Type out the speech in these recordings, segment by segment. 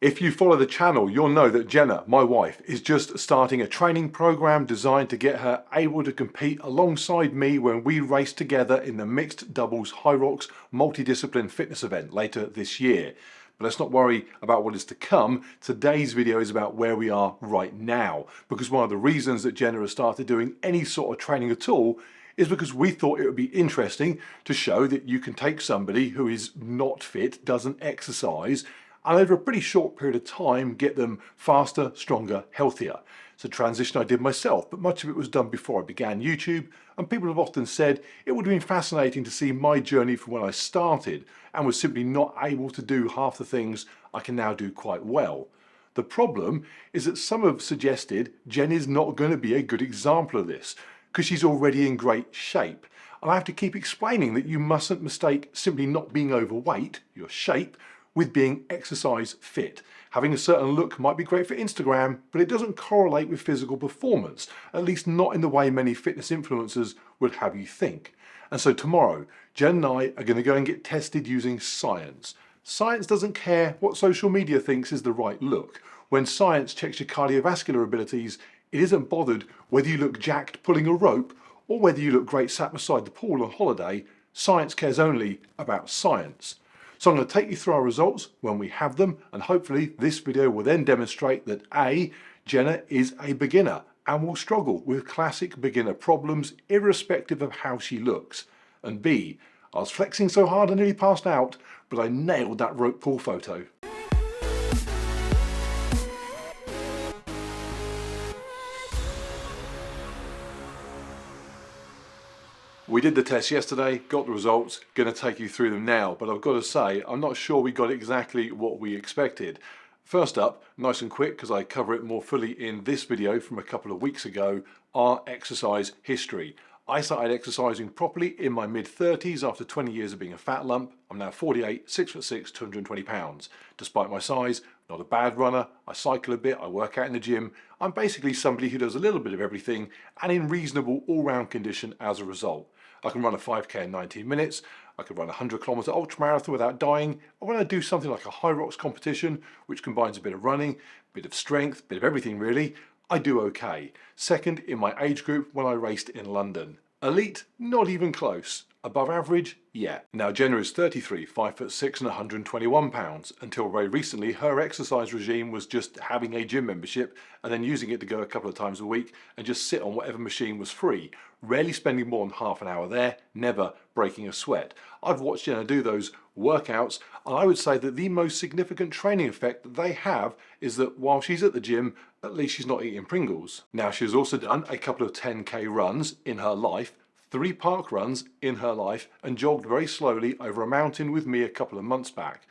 If you follow the channel, you'll know that Jenna, my wife, is just starting a training program designed to get her able to compete alongside me when we race together in the mixed doubles Hyrox multidiscipline fitness event later this year. But let's not worry about what is to come. Today's video is about where we are right now, because one of the reasons that Jenna has started doing any sort of training at all is because we thought it would be interesting to show that you can take somebody who is not fit, doesn't exercise, and over a pretty short period of time get them faster, stronger, healthier. It's a transition I did myself, but much of it was done before I began YouTube, and people have often said it would have been fascinating to see my journey from when I started and was simply not able to do half the things I can now do quite well. The problem is that some have suggested Jen is not going to be a good example of this because she's already in great shape. And I have to keep explaining that you mustn't mistake simply not being overweight, your shape, with being exercise fit. Having a certain look might be great for Instagram, but it doesn't correlate with physical performance, at least not in the way many fitness influencers would have you think. And so tomorrow, Jen and I are going to go and get tested using science. Science doesn't care what social media thinks is the right look. When science checks your cardiovascular abilities, it isn't bothered whether you look jacked pulling a rope or whether you look great sat beside the pool on holiday. Science cares only about science. So I'm going to take you through our results when we have them, and hopefully this video will then demonstrate that A, Jenna is a beginner and will struggle with classic beginner problems irrespective of how she looks. And B, I was flexing so hard I nearly passed out, but I nailed that rope pool photo. We did the test yesterday, got the results, going to take you through them now, but I've got to say, I'm not sure we got exactly what we expected. First up, nice and quick, because I cover it more fully in this video from a couple of weeks ago, our exercise history. I started exercising properly in my mid-30s after 20 years of being a fat lump. I'm now 48, 6'6", 220 pounds. Despite my size, not a bad runner, I cycle a bit, I work out in the gym. I'm basically somebody who does a little bit of everything and in reasonable all-round condition as a result. I can run a 5k in 19 minutes, I can run a 100-kilometre ultramarathon without dying, and when I do something like a Hyrox competition, which combines a bit of running, a bit of strength, a bit of everything really, I do okay. Second in my age group when I raced in London. Elite, not even close. Above average, yeah. Now Jenna is 33, 5'6" and 121 pounds. Until very recently, her exercise regime was just having a gym membership and then using it to go a couple of times a week and just sit on whatever machine was free. Rarely spending more than half an hour there, never breaking a sweat. I've watched Jenna do those workouts, and I would say that the most significant training effect that they have is that while she's at the gym, at least she's not eating Pringles. Now she's also done a couple of 10k runs in her life, 3 park runs in her life, and jogged very slowly over a mountain with me a couple of months back.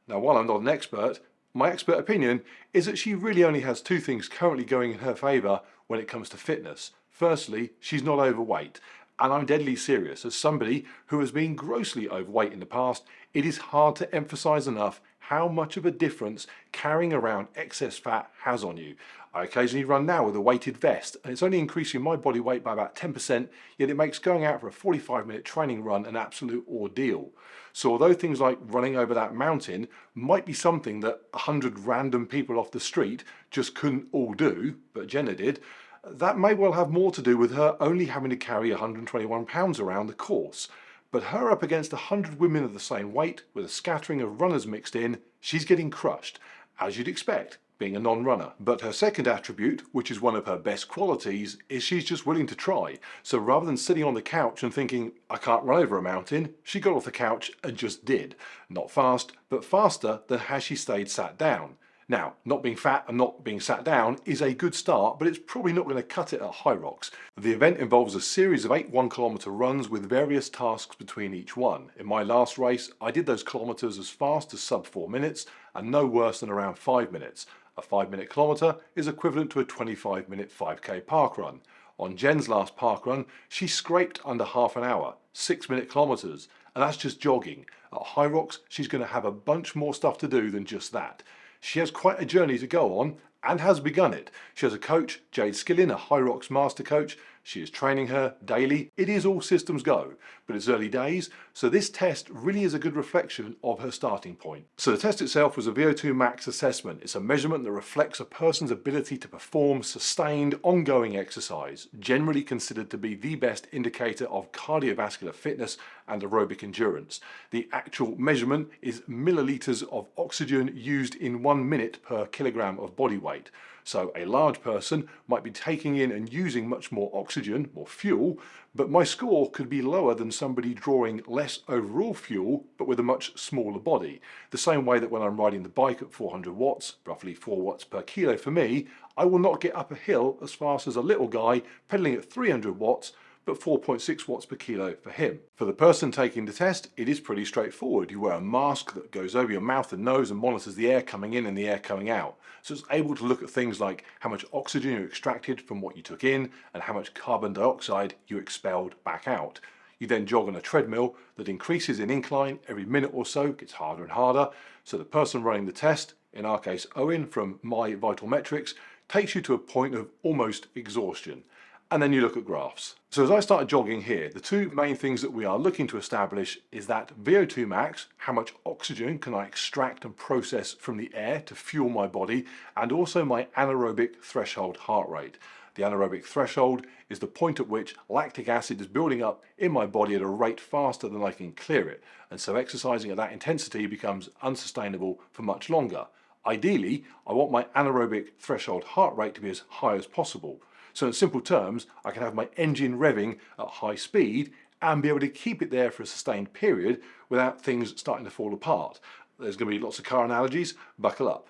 Now while I'm not an expert, my expert opinion is that she really only has 2 things currently going in her favour when it comes to fitness. Firstly, she's not overweight, and I'm deadly serious. As somebody who has been grossly overweight in the past, it is hard to emphasise enough how much of a difference carrying around excess fat has on you. I occasionally run now with a weighted vest, and it's only increasing my body weight by about 10%, yet it makes going out for a 45-minute training run an absolute ordeal. So although things like running over that mountain might be something that 100 random people off the street just couldn't all do, but Jenna did, that may well have more to do with her only having to carry 121 pounds around the course. But her up against 100 women of the same weight, with a scattering of runners mixed in, she's getting crushed, as you'd expect, being a non-runner. But her second attribute, which is one of her best qualities, is she's just willing to try. So rather than sitting on the couch and thinking, I can't run over a mountain, she got off the couch and just did. Not fast, but faster than has she stayed sat down. Now, not being fat and not being sat down is a good start, but it's probably not going to cut it at Hyrox. The event involves a series of 8 1-kilometre runs with various tasks between each one. In my last race, I did those kilometres as fast as sub 4 minutes and no worse than around 5 minutes. A 5-minute kilometre is equivalent to a 25-minute 5k park run. On Jen's last park run, she scraped under half an hour, 6-minute kilometres, and that's just jogging. At Hyrox, she's going to have a bunch more stuff to do than just that. She has quite a journey to go on and has begun it. She has a coach, Jade Skillin, a Hyrox master coach. She is training her daily. It is all systems go, but it's early days, so this test really is a good reflection of her starting point. So the test itself was a VO2 Max assessment. It's a measurement that reflects a person's ability to perform sustained, ongoing exercise, generally considered to be the best indicator of cardiovascular fitness and aerobic endurance. The actual measurement is milliliters of oxygen used in 1 minute per kilogram of body weight. So a large person might be taking in and using much more oxygen, more fuel, but my score could be lower than somebody drawing less overall fuel, but with a much smaller body. The same way that when I'm riding the bike at 400 watts, roughly 4 watts per kilo for me, I will not get up a hill as fast as a little guy pedaling at 300 watts, but 4.6 watts per kilo for him. For the person taking the test, it is pretty straightforward. You wear a mask that goes over your mouth and nose and monitors the air coming in and the air coming out. So it's able to look at things like how much oxygen you extracted from what you took in and how much carbon dioxide you expelled back out. You then jog on a treadmill that increases in incline every minute or so, gets harder and harder. So the person running the test, in our case Owen from My Vital Metrics, takes you to a point of almost exhaustion. And then you look at graphs. So as I started jogging here, the two main things that we are looking to establish is that VO2 max, how much oxygen can I extract and process from the air to fuel my body, and also my anaerobic threshold heart rate. The anaerobic threshold is the point at which lactic acid is building up in my body at a rate faster than I can clear it, and so exercising at that intensity becomes unsustainable for much longer. Ideally, I want my anaerobic threshold heart rate to be as high as possible. So in simple terms, I can have my engine revving at high speed and be able to keep it there for a sustained period without things starting to fall apart. There's going to be lots of car analogies, buckle up.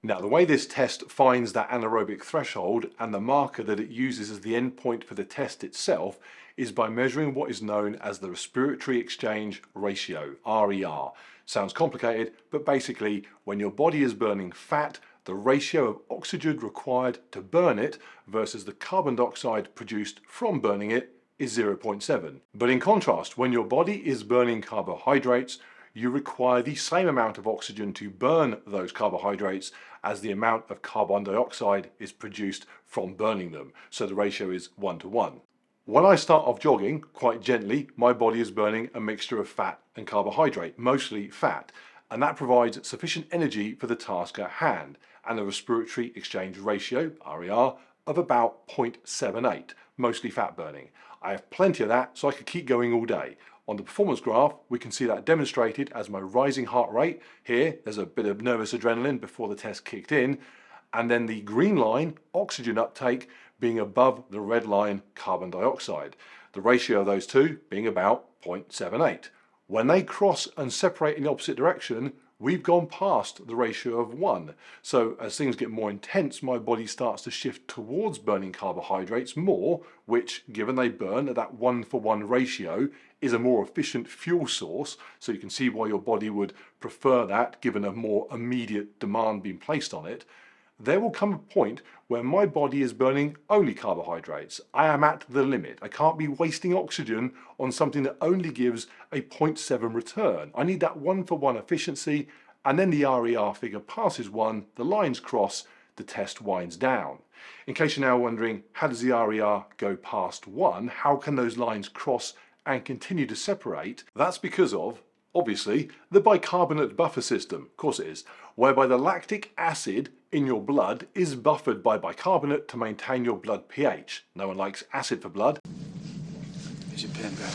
Now, the way this test finds that anaerobic threshold and the marker that it uses as the endpoint for the test itself is by measuring what is known as the respiratory exchange ratio, RER. Sounds complicated, but basically when your body is burning fat, the ratio of oxygen required to burn it versus the carbon dioxide produced from burning it is 0.7. But in contrast, when your body is burning carbohydrates, you require the same amount of oxygen to burn those carbohydrates as the amount of carbon dioxide is produced from burning them. So the ratio is 1:1. When I start off jogging, quite gently, my body is burning a mixture of fat and carbohydrate, mostly fat, and that provides sufficient energy for the task at hand, and a respiratory exchange ratio, RER, of about 0.78, mostly fat burning. I have plenty of that, so I could keep going all day. On the performance graph, we can see that demonstrated as my rising heart rate. Here, there's a bit of nervous adrenaline before the test kicked in, and then the green line, oxygen uptake, being above the red line, carbon dioxide. The ratio of those two being about 0.78. When they cross and separate in the opposite direction, we've gone past the ratio of 1. So as things get more intense, my body starts to shift towards burning carbohydrates more, which, given they burn at that 1:1 ratio, is a more efficient fuel source. So you can see why your body would prefer that, given a more immediate demand being placed on it. There will come a point where my body is burning only carbohydrates. I am at the limit. I can't be wasting oxygen on something that only gives a 0.7 return. I need that 1:1 efficiency, and then the RER figure passes 1, the lines cross, the test winds down. In case you're now wondering, how does the RER go past 1? How can those lines cross and continue to separate? That's because of, obviously, the bicarbonate buffer system, of course it is, whereby the lactic acid in your blood is buffered by bicarbonate to maintain your blood pH. No one likes acid for blood. Here's your pen back.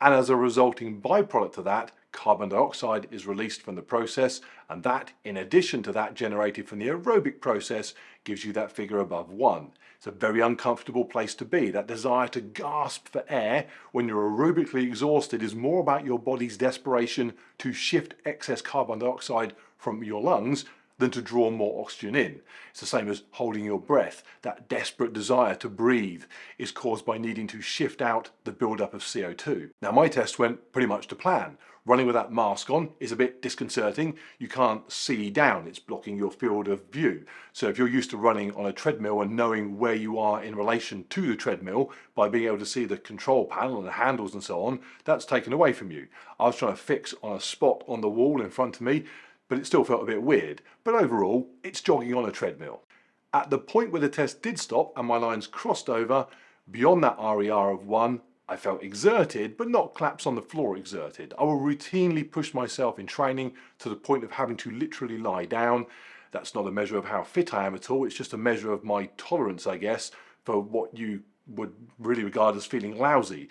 And as a resulting byproduct of that, carbon dioxide is released from the process, and that, in addition to that generated from the aerobic process, gives you that figure above 1. It's a very uncomfortable place to be. That desire to gasp for air when you're aerobically exhausted is more about your body's desperation to shift excess carbon dioxide from your lungs than to draw more oxygen in. It's the same as holding your breath. That desperate desire to breathe is caused by needing to shift out the buildup of CO2. Now, my test went pretty much to plan. Running with that mask on is a bit disconcerting. You can't see down, it's blocking your field of view. So if you're used to running on a treadmill and knowing where you are in relation to the treadmill by being able to see the control panel and the handles and so on, that's taken away from you. I was trying to fix on a spot on the wall in front of me, but it still felt a bit weird. But overall, it's jogging on a treadmill. At the point where the test did stop and my lines crossed over, beyond that RER of 1, I felt exerted, but not claps on the floor exerted. I will routinely push myself in training to the point of having to literally lie down. That's not a measure of how fit I am at all, it's just a measure of my tolerance, I guess, for what you would really regard as feeling lousy.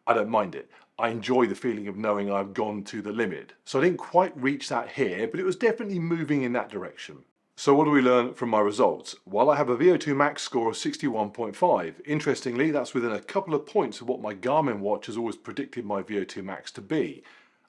I don't mind it. I enjoy the feeling of knowing I've gone to the limit. So I didn't quite reach that here, but it was definitely moving in that direction. So what do we learn from my results? Well, I have a VO2 Max score of 61.5. Interestingly, that's within a couple of points of what my Garmin watch has always predicted my VO2 Max to be.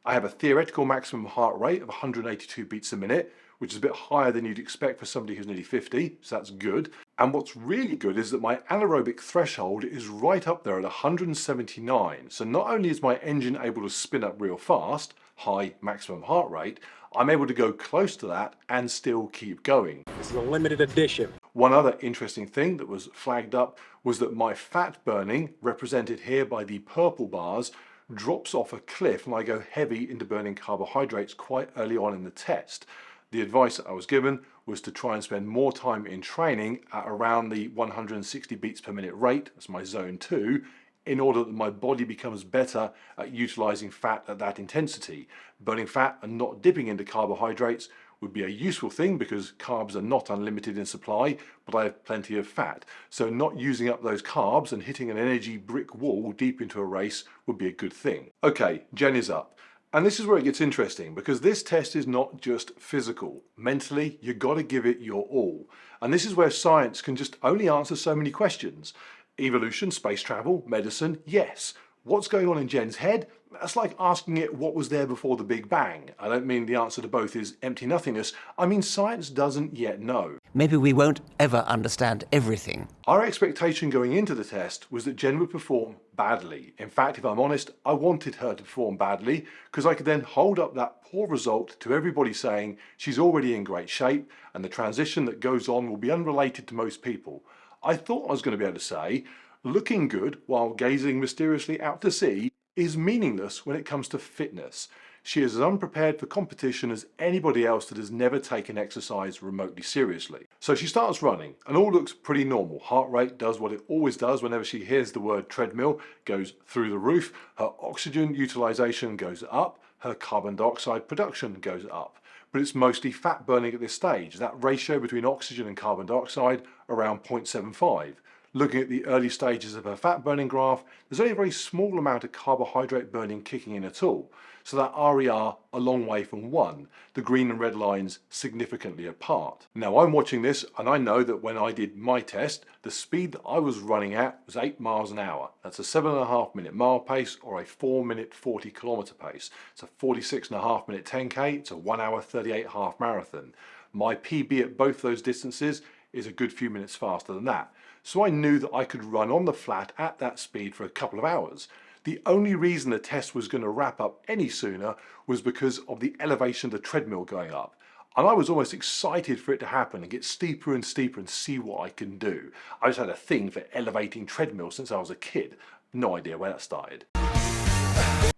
I have a theoretical maximum heart rate of 182 beats a minute, which is a bit higher than you'd expect for somebody who's nearly 50, so that's good. And what's really good is that my anaerobic threshold is right up there at 179. So not only is my engine able to spin up real fast, high maximum heart rate, I'm able to go close to that and still keep going. This is a limited edition. One other interesting thing that was flagged up was that my fat burning, represented here by the purple bars, drops off a cliff and I go heavy into burning carbohydrates quite early on in the test. The advice that I was given was to try and spend more time in training at around the 160 beats per minute rate, that's my zone 2, in order that my body becomes better at utilizing fat at that intensity. Burning fat and not dipping into carbohydrates would be a useful thing because carbs are not unlimited in supply, but I have plenty of fat. So not using up those carbs and hitting an energy brick wall deep into a race would be a good thing. Okay, Jen is up. And this is where it gets interesting because this test is not just physical. Mentally, you've got to give it your all. And this is where science can just only answer so many questions. Evolution, space travel, medicine, yes. What's going on in Jen's head? That's like asking it what was there before the Big Bang. I don't mean the answer to both is empty nothingness. I mean science doesn't yet know. Maybe we won't ever understand everything. Our expectation going into the test was that Jen would perform badly. In fact, if I'm honest, I wanted her to perform badly because I could then hold up that poor result to everybody saying she's already in great shape and the transition that goes on will be unrelated to most people. I thought I was going to be able to say, looking good while gazing mysteriously out to sea is meaningless when it comes to fitness. She is as unprepared for competition as anybody else that has never taken exercise remotely seriously. So she starts running and all looks pretty normal. Heart rate does what it always does whenever she hears the word treadmill, goes through the roof. Her oxygen utilization goes up, her carbon dioxide production goes up. But it's mostly fat burning at this stage. That ratio between oxygen and carbon dioxide around 0.75. Looking at the early stages of her fat burning graph, there's only a very small amount of carbohydrate burning kicking in at all. So that RER a long way from 1, the green and red lines significantly apart. Now I'm watching this and I know that when I did my test, the speed that I was running at was 8 miles an hour. That's a 7.5 minute mile pace or a 4 minute 40 kilometer pace. It's a 46.5 minute 10K, it's a 1 hour 38 half marathon. My PB at both those distances is a good few minutes faster than that. So I knew that I could run on the flat at that speed for a couple of hours. The only reason the test was going to wrap up any sooner was because of the elevation of the treadmill going up. And I was almost excited for it to happen and get steeper and steeper and see what I can do. I just had a thing for elevating treadmills since I was a kid. No idea where that started.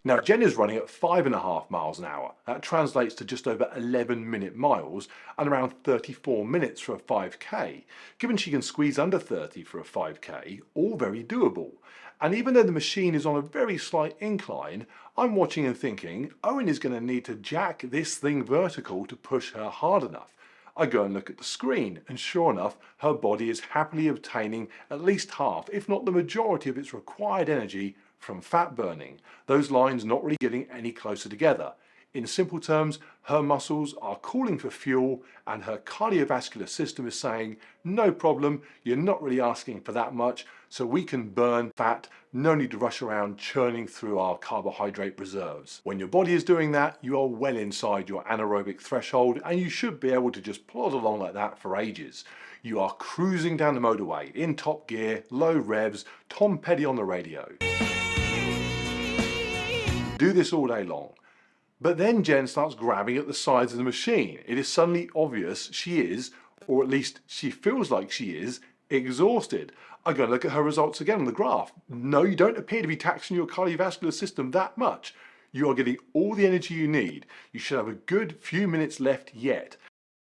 Now Jen is running at 5.5 miles an hour. That translates to just over 11 minute miles and around 34 minutes for a 5k. Given she can squeeze under 30 for a 5k, all very doable. And even though the machine is on a very slight incline, I'm watching and thinking, Owen is going to need to jack this thing vertical to push her hard enough. I go and look at the screen and sure enough, her body is happily obtaining at least half, if not the majority of its required energy from fat burning, those lines not really getting any closer together. In simple terms, her muscles are calling for fuel and her cardiovascular system is saying, no problem, you're not really asking for that much, so we can burn fat, no need to rush around churning through our carbohydrate reserves. When your body is doing that, you are well inside your anaerobic threshold and you should be able to just plod along like that for ages. You are cruising down the motorway in top gear, low revs, Tom Petty on the radio. Do this all day long. But then Jen starts grabbing at the sides of the machine. It is suddenly obvious she is, or at least she feels like she is, exhausted. I go and look at her results again on the graph. No, you don't appear to be taxing your cardiovascular system that much. You are getting all the energy you need. You should have a good few minutes left yet.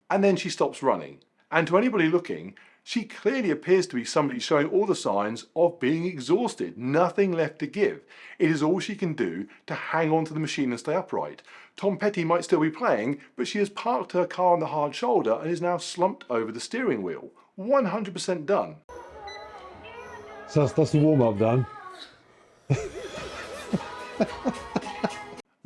And then she stops running. And to anybody looking, She clearly appears to be somebody showing all the signs of being exhausted, nothing left to give. It is all she can do to hang on to the machine and stay upright. Tom Petty might still be playing, but she has parked her car on the hard shoulder and is now slumped over the steering wheel. 100% done. So that's the warm-up done.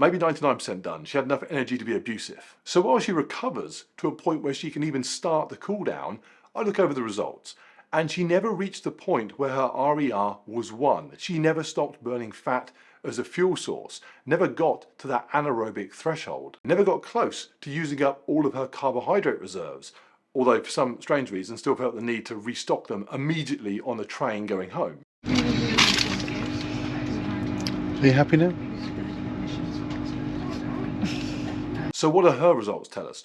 Maybe 99% done. She had enough energy to be abusive. So while she recovers to a point where she can even start the cool down, I look over the results. And she never reached the point where her RER was 1. She never stopped burning fat as a fuel source, never got to that anaerobic threshold, never got close to using up all of her carbohydrate reserves, although for some strange reason still felt the need to restock them immediately on the train going home. Are you happy now? So what do her results tell us?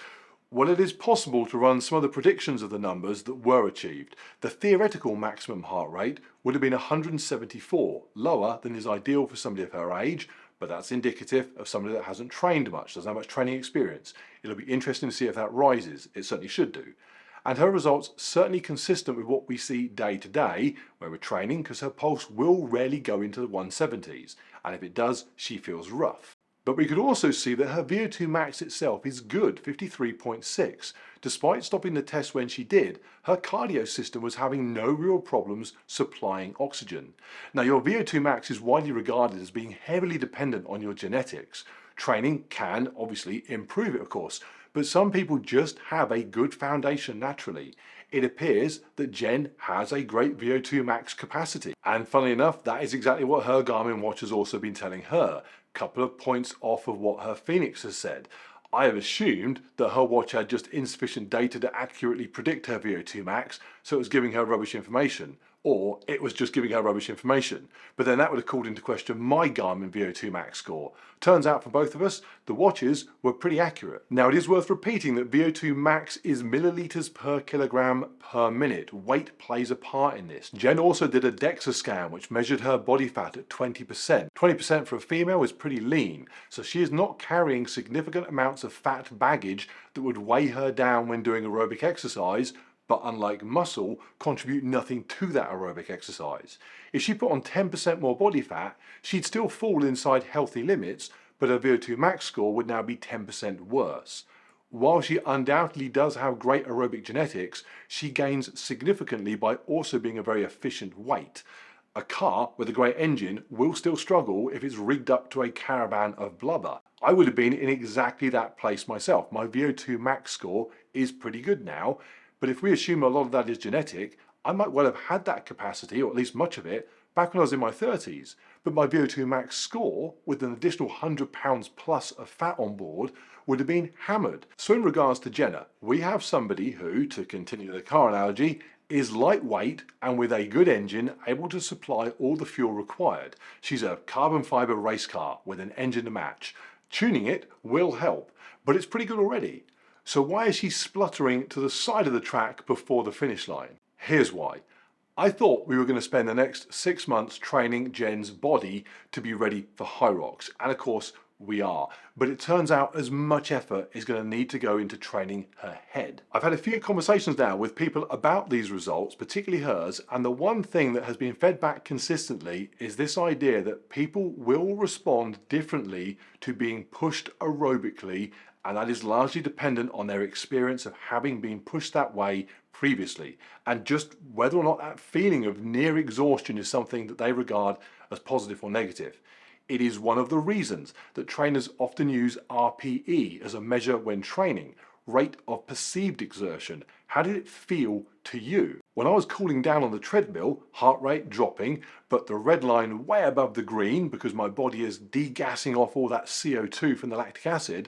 Well, it is possible to run some of the predictions of the numbers that were achieved. The theoretical maximum heart rate would have been 174, lower than is ideal for somebody of her age, but that's indicative of somebody that hasn't trained much, doesn't have much training experience. It'll be interesting to see if that rises. It certainly should do. And her results certainly consistent with what we see day to day when we're training, because her pulse will rarely go into the 170s, and if it does, she feels rough. But we could also see that her VO2 max itself is good, 53.6. Despite stopping the test when she did, her cardio system was having no real problems supplying oxygen. Now, your VO2 max is widely regarded as being heavily dependent on your genetics. Training can obviously improve it, of course, but some people just have a good foundation naturally. It appears that Jen has a great VO2 max capacity. And funnily enough, that is exactly what her Garmin watch has also been telling her. Couple of points off of what her Phoenix has said. I have assumed that her watch had just insufficient data to accurately predict her VO2 max, so it was giving her rubbish information. Or it was just giving her rubbish information. But then that would have called into question my Garmin VO2 max score. Turns out for both of us, the watches were pretty accurate. Now it is worth repeating that VO2 max is milliliters per kilogram per minute. Weight plays a part in this. Jen also did a DEXA scan which measured her body fat at 20%. 20% for a female is pretty lean, so she is not carrying significant amounts of fat baggage that would weigh her down when doing aerobic exercise, but unlike muscle, contribute nothing to that aerobic exercise. If she put on 10% more body fat, she'd still fall inside healthy limits, but her VO2 max score would now be 10% worse. While she undoubtedly does have great aerobic genetics, she gains significantly by also being a very efficient weight. A car with a great engine will still struggle if it's rigged up to a caravan of blubber. I would have been in exactly that place myself. My VO2 max score is pretty good now, but if we assume a lot of that is genetic, I might well have had that capacity, or at least much of it, back when I was in my 30s. But my VO2 max score, with an additional 100 pounds plus of fat on board, would have been hammered. So in regards to Jenna, we have somebody who, to continue the car analogy, is lightweight and with a good engine able to supply all the fuel required. She's a carbon fibre race car with an engine to match. Tuning it will help, but it's pretty good already. So why is she spluttering to the side of the track before the finish line? Here's why. I thought we were going to spend the next 6 months training Jen's body to be ready for high rocks, and of course we are, but it turns out as much effort is going to need to go into training her head. I've had a few conversations now with people about these results, particularly hers, and the one thing that has been fed back consistently is this idea that people will respond differently to being pushed aerobically, and that is largely dependent on their experience of having been pushed that way previously, and just whether or not that feeling of near exhaustion is something that they regard as positive or negative. It is one of the reasons that trainers often use RPE as a measure when training, rate of perceived exertion. How did it feel to you? When I was cooling down on the treadmill, heart rate dropping, but the red line way above the green because my body is degassing off all that CO2 from the lactic acid,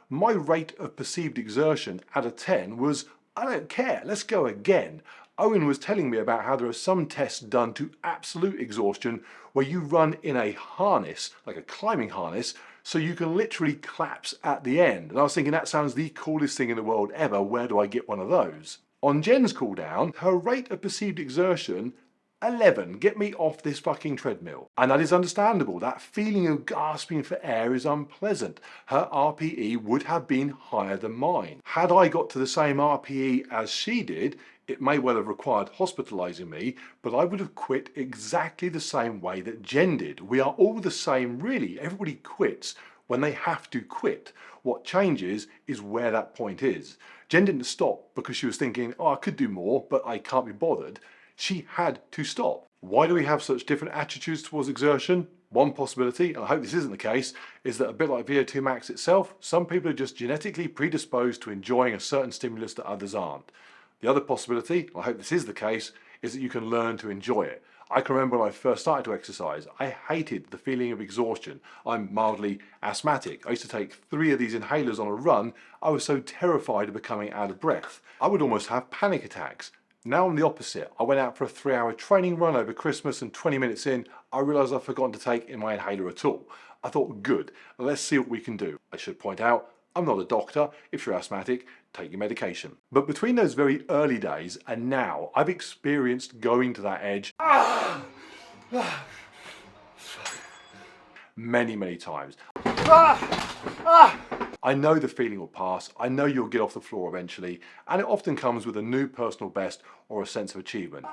my rate of perceived exertion out of 10 was, I don't care, let's go again. Owen was telling me about how there are some tests done to absolute exhaustion where you run in a harness, like a climbing harness, so you can literally collapse at the end. And I was thinking that sounds the coolest thing in the world ever, where do I get one of those? On Jen's cool down, her rate of perceived exertion 11, get me off this fucking treadmill. And that is understandable. That feeling of gasping for air is unpleasant. Her RPE would have been higher than mine. Had I got to the same RPE as she did, it may well have required hospitalising me, but I would have quit exactly the same way that Jen did. We are all the same, really. Everybody quits when they have to quit. What changes is where that point is. Jen didn't stop because she was thinking, oh, I could do more, but I can't be bothered. She had to stop. Why do we have such different attitudes towards exertion? One possibility, and I hope this isn't the case, is that a bit like VO2 Max itself, some people are just genetically predisposed to enjoying a certain stimulus that others aren't. The other possibility, and I hope this is the case, is that you can learn to enjoy it. I can remember when I first started to exercise, I hated the feeling of exhaustion. I'm mildly asthmatic. I used to take 3 of these inhalers on a run. I was so terrified of becoming out of breath. I would almost have panic attacks. Now I'm the opposite. I went out for a 3-hour training run over Christmas, and 20 minutes in, I realised I'd forgotten to take in my inhaler at all. I thought, good, let's see what we can do. I should point out, I'm not a doctor. If you're asthmatic, take your medication. But between those very early days and now, I've experienced going to that edge many, many times. I know the feeling will pass. I know you'll get off the floor eventually, and it often comes with a new personal best or a sense of achievement.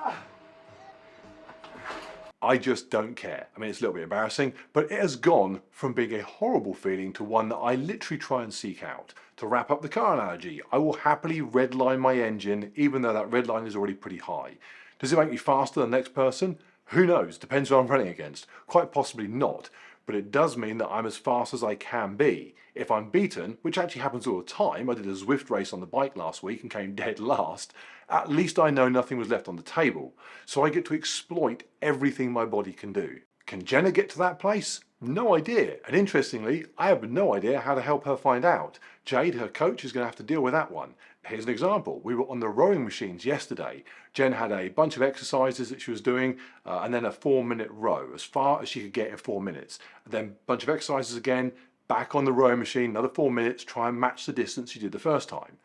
I just don't care. I mean, it's a little bit embarrassing, but it has gone from being a horrible feeling to one that I literally try and seek out. To wrap up the car analogy, I will happily redline my engine, even though that red line is already pretty high. Does it make me faster than the next person? Who knows? Depends who I'm running against. Quite possibly not. But it does mean that I'm as fast as I can be. If I'm beaten, which actually happens all the time, I did a Zwift race on the bike last week and came dead last, at least I know nothing was left on the table. So I get to exploit everything my body can do. Can Jenna get to that place? No idea. And interestingly, I have no idea how to help her find out. Jade, her coach, is going to have to deal with that one. Here's an example. We were on the rowing machines yesterday. Jen had a bunch of exercises that she was doing and then a 4-minute row, as far as she could get in 4 minutes. Then a bunch of exercises again, back on the rowing machine, another 4 minutes, try and match the distance she did the first time.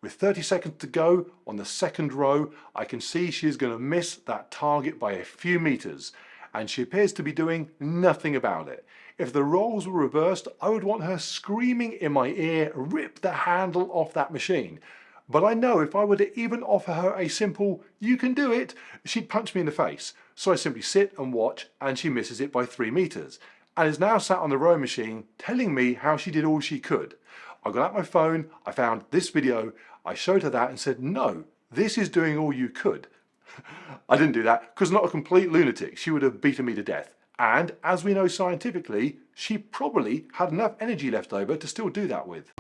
With 30 seconds to go on the second row, I can see she is going to miss that target by a few meters, and she appears to be doing nothing about it. If the roles were reversed, I would want her screaming in my ear, rip the handle off that machine. But I know if I were to even offer her a simple, you can do it, she'd punch me in the face. So I simply sit and watch, and she misses it by 3 meters, and is now sat on the rowing machine telling me how she did all she could. I got out my phone, I found this video, I showed her that and said, no, this is doing all you could. I didn't do that because I'm not a complete lunatic. She would have beaten me to death. And as we know scientifically, she probably had enough energy left over to still do that with.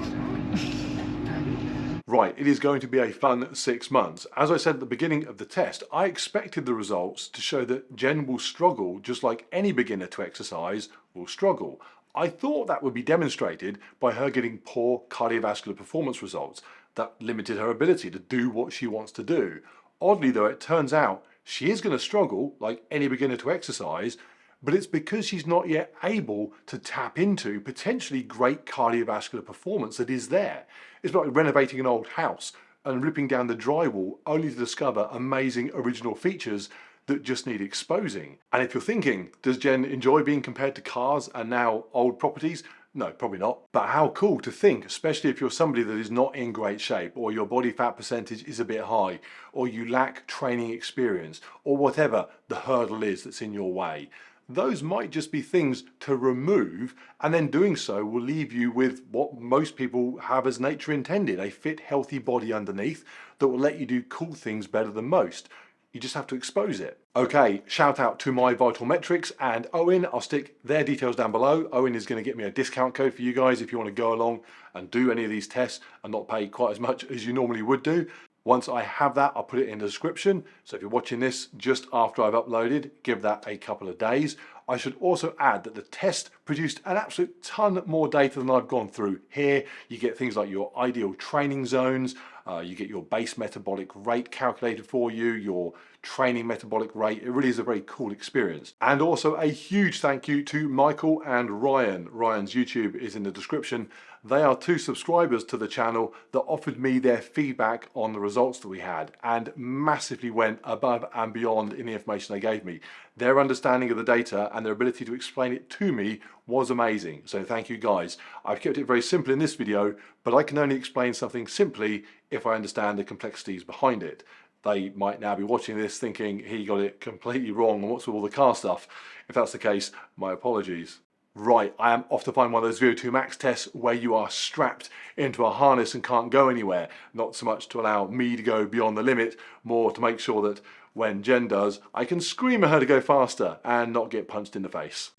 Right, it is going to be a fun 6 months. As I said at the beginning of the test, I expected the results to show that Jen will struggle just like any beginner to exercise will struggle. I thought that would be demonstrated by her getting poor cardiovascular performance results that limited her ability to do what she wants to do. Oddly though, it turns out she is going to struggle like any beginner to exercise, but it's because she's not yet able to tap into potentially great cardiovascular performance that is there. It's like renovating an old house and ripping down the drywall only to discover amazing original features that just need exposing. And if you're thinking, does Jen enjoy being compared to cars and now old properties? No, probably not. But how cool to think, especially if you're somebody that is not in great shape, or your body fat percentage is a bit high, or you lack training experience, or whatever the hurdle is that's in your way. Those might just be things to remove, and then doing so will leave you with what most people have as nature intended, a fit, healthy body underneath that will let you do cool things better than most. You just have to expose it. Okay, shout out to my Vital Metrics and Owen. I'll stick their details down below. Owen is going to get me a discount code for you guys if you want to go along and do any of these tests and not pay quite as much as you normally would do. Once I have that, I'll put it in the description. So if you're watching this just after I've uploaded, give that a couple of days. I should also add that the test produced an absolute ton more data than I've gone through here. You get things like your ideal training zones, you get your base metabolic rate calculated for you, your training metabolic rate. It really is a very cool experience. And also a huge thank you to Michael and Ryan. Ryan's YouTube is in the description. They are two subscribers to the channel that offered me their feedback on the results that we had and massively went above and beyond in the information they gave me. Their understanding of the data and their ability to explain it to me was amazing. So thank you guys. I've kept it very simple in this video, but I can only explain something simply if I understand the complexities behind it. They might now be watching this thinking he got it completely wrong and what's with all the car stuff. If that's the case, my apologies. Right, I am off to find one of those VO2 Max tests where you are strapped into a harness and can't go anywhere. Not so much to allow me to go beyond the limit, more to make sure that when Jen does, I can scream at her to go faster and not get punched in the face.